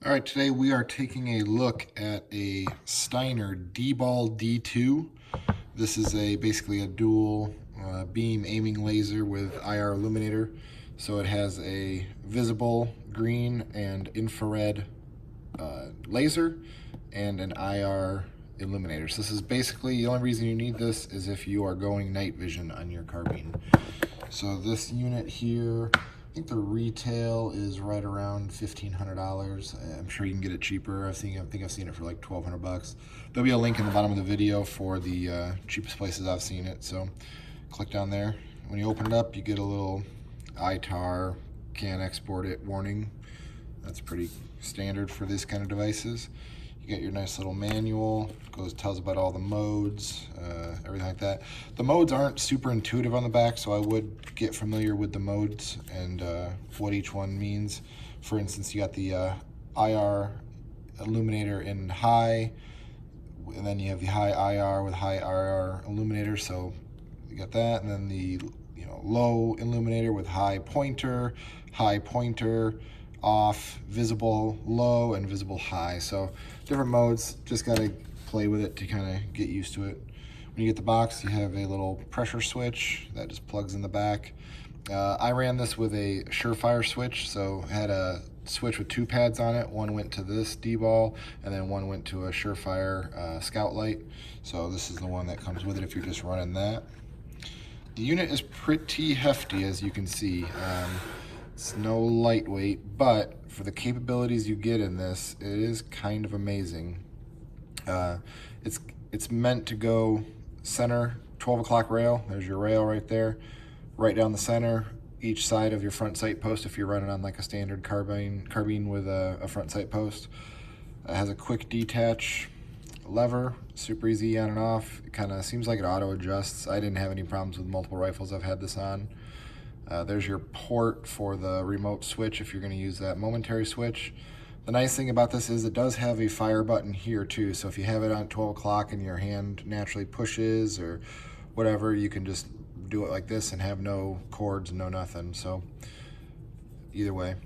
All right, today we are taking a look at a Steiner DBAL-D2. This is basically a dual beam aiming laser with IR illuminator. So it has a visible green and infrared laser and an IR illuminator. So this is basically, the only reason you need this is if you are going night vision on your carbine. So this unit here, I think the retail is right around $1,500. I'm sure you can get it cheaper. I think I've seen it for like $1,200. There'll be a link in the bottom of the video for the cheapest places I've seen it. So click down there. When you open it up, you get a little ITAR, can't export it warning. That's pretty standard for this kind of devices. You get your nice little manual, tells about all the modes, everything like that. The modes aren't super intuitive on the back, so I would get familiar with the modes and what each one means. For instance, you got the IR illuminator in high, and then you have the high IR with high IR illuminator, so you got that, and then the low illuminator with high pointer, off, visible low, and visible high. So different modes, just gotta play with it to kind of get used to it. When you get the box, you have a little pressure switch that just plugs in the back. I ran this with a Surefire switch, so I had a switch with two pads on it. One went to this D-ball, and then one went to a Surefire scout light. So this is the one that comes with it if you're just running that. The unit is pretty hefty, as you can see. It's no lightweight, but for the capabilities you get in this, it is kind of amazing. It's meant to go center 12 o'clock rail. There's your rail right there, right down the center, each side of your front sight post if you're running on like a standard carbine with a front sight post. It has a quick detach lever, super easy on and off. It kind of seems like it auto adjusts. I didn't have any problems with multiple rifles I've had this on. There's your port for the remote switch if you're going to use that momentary switch. The nice thing about this is it does have a fire button here too, so if you have it on 12 o'clock and your hand naturally pushes or whatever, you can just do it like this and have no cords, no nothing. So either way, it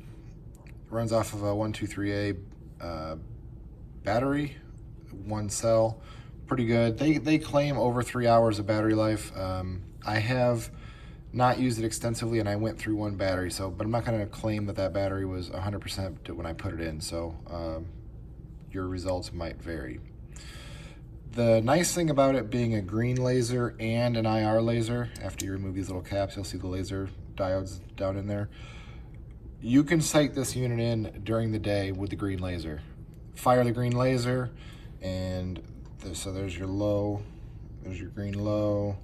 runs off of a 123A battery, one cell, pretty good. They claim over 3 hours of battery life. I have not used it extensively, and I went through one battery, but I'm not going to claim that battery was 100% when I put it in, so your results might vary. The nice thing about it being a green laser and an IR laser, after you remove these little caps, you'll see the laser diodes down in there. You can sight this unit in during the day with the green laser. Fire the green laser, and so there's your low, there's your green low,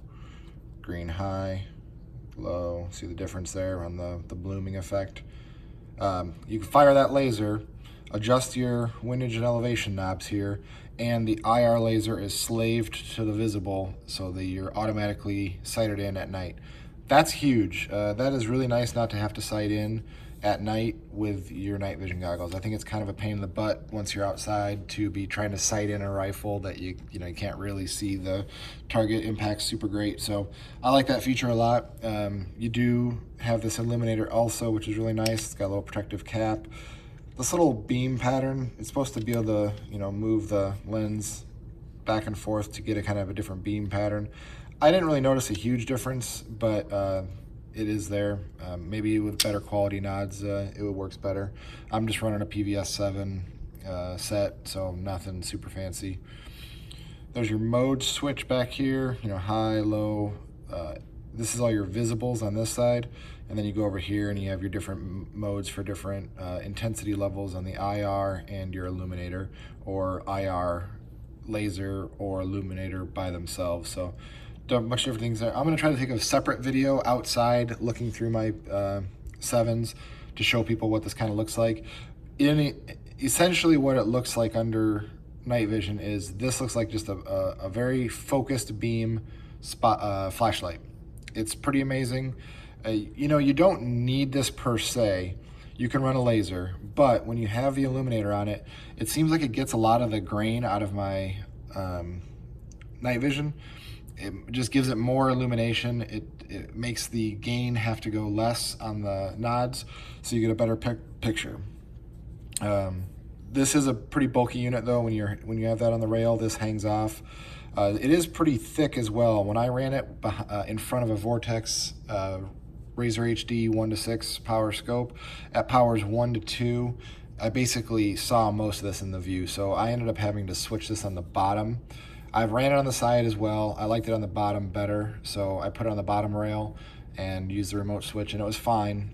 green high, low. See the difference there on the blooming effect. You can fire that laser, adjust your windage and elevation knobs here, and the IR laser is slaved to the visible so that you're automatically sighted in at night. That's huge. That is really nice not to have to sight in at night with your night vision goggles. I think it's kind of a pain in the butt once you're outside to be trying to sight in a rifle that you can't really see the target impact super great. So I like that feature a lot. You do have this illuminator also, which is really nice. It's got a little protective cap. This little beam pattern, it's supposed to be able to move the lens back and forth to get a kind of a different beam pattern. I didn't really notice a huge difference, but it is there. Maybe with better quality nods, it works better. I'm just running a PVS 7 set, so nothing super fancy. There's your mode switch back here, high, low. This is all your visibles on this side, and then you go over here and you have your different modes for different intensity levels on the IR and your illuminator, or IR laser or illuminator by themselves. So much different things there. I'm going to try to take a separate video outside looking through my 7s to show people what this kind of looks like. Essentially what it looks like under night vision is this looks like just a very focused beam flashlight. It's pretty amazing. You don't need this per se. You can run a laser, but when you have the illuminator on it, it seems like it gets a lot of the grain out of my night vision. It just gives it more illumination. It makes the gain have to go less on the nods, so you get a better picture. This is a pretty bulky unit though. When you have that on the rail, this hangs off. It is pretty thick as well. When I ran it in front of a Vortex Razor HD 1:6 power scope at powers 1 to 2, I basically saw most of this in the view. So I ended up having to switch this on the bottom. I've ran it on the side as well. I liked it on the bottom better, so I put it on the bottom rail and used the remote switch, and it was fine.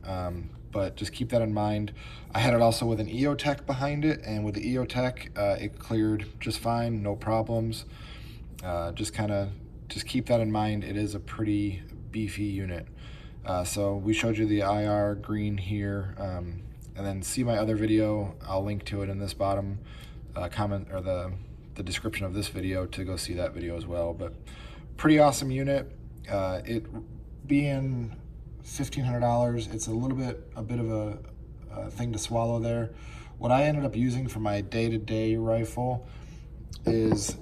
But just keep that in mind. I had it also with an EOTech behind it, and with the EOTech, it cleared just fine, no problems. Just keep that in mind. It is a pretty beefy unit. So we showed you the IR green here, and then see my other video. I'll link to it in this bottom comment, or the description of this video, to go see that video as well. But pretty awesome unit. It being $1,500, it's a bit of a thing to swallow there. What I ended up using for my day-to-day rifle is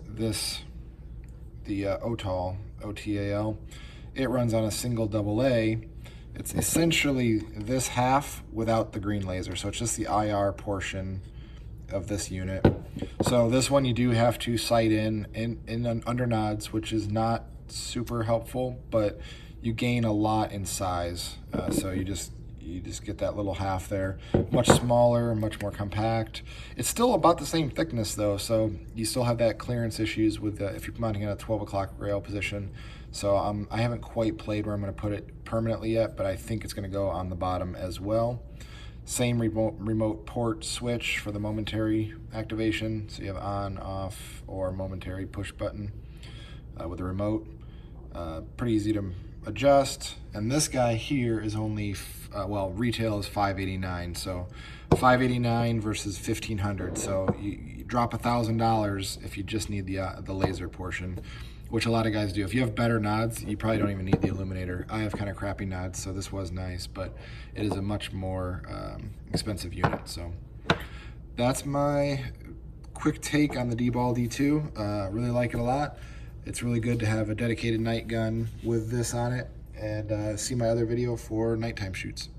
the OTAL, OTAL. It runs on a single AA. It's essentially this half without the green laser, so it's just the IR portion of this unit. So this one you do have to sight in under nods, which is not super helpful, but you gain a lot in size. So you just get that little half there, much smaller, much more compact. It's still about the same thickness though, so you still have that clearance issues with if you're mounting in a 12 o'clock rail position. So I haven't quite played where I'm going to put it permanently yet, but I think it's going to go on the bottom as well. Same remote port switch for the momentary activation, so you have on, off, or momentary push button with the remote. Pretty easy to adjust. And this guy here is only well, retail is $589, so $589 versus $1,500. So you drop $1,000 if you just need the laser portion, which a lot of guys do. If you have better nods, you probably don't even need the Illuminator. I have kind of crappy nods, so this was nice, but it is a much more expensive unit. So that's my quick take on the DBAL-D2. Really like it a lot. It's really good to have a dedicated night gun with this on it, and see my other video for nighttime shoots.